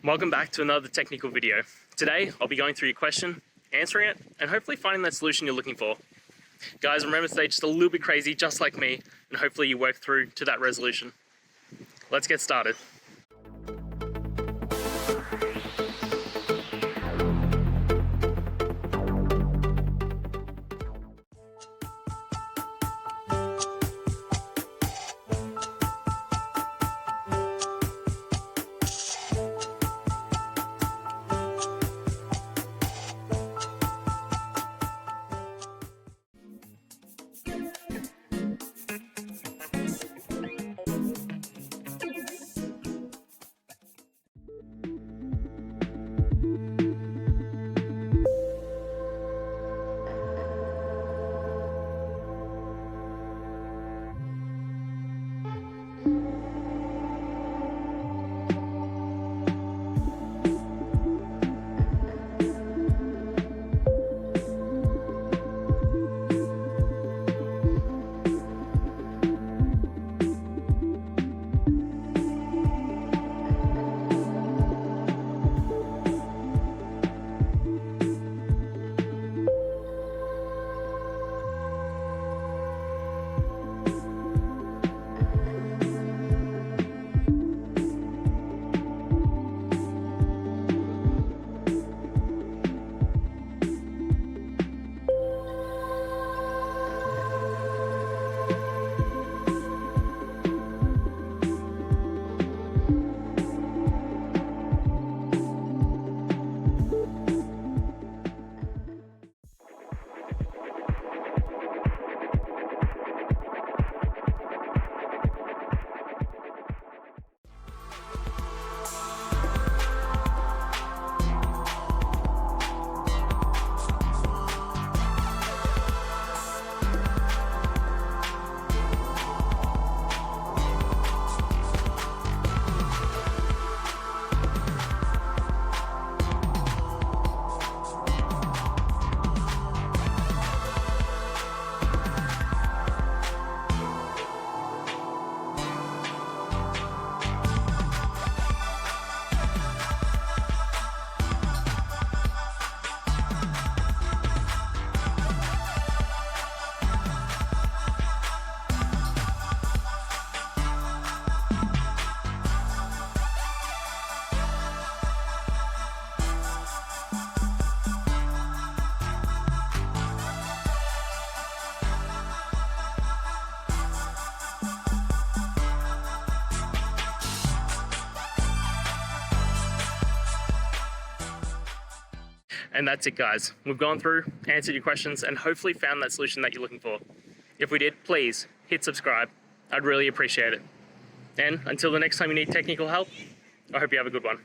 Welcome back to another technical video. Today, I'll be going through your question, answering it, and hopefully finding that solution you're looking for. Guys, remember to stay just a little bit crazy, just like me, and hopefully you work through to that resolution. Let's get started. And that's it, guys. We've gone through, answered your questions, and hopefully found that solution that you're looking for. If we did, please hit subscribe. I'd really appreciate it. And until the next time you need technical help, I hope you have a good one.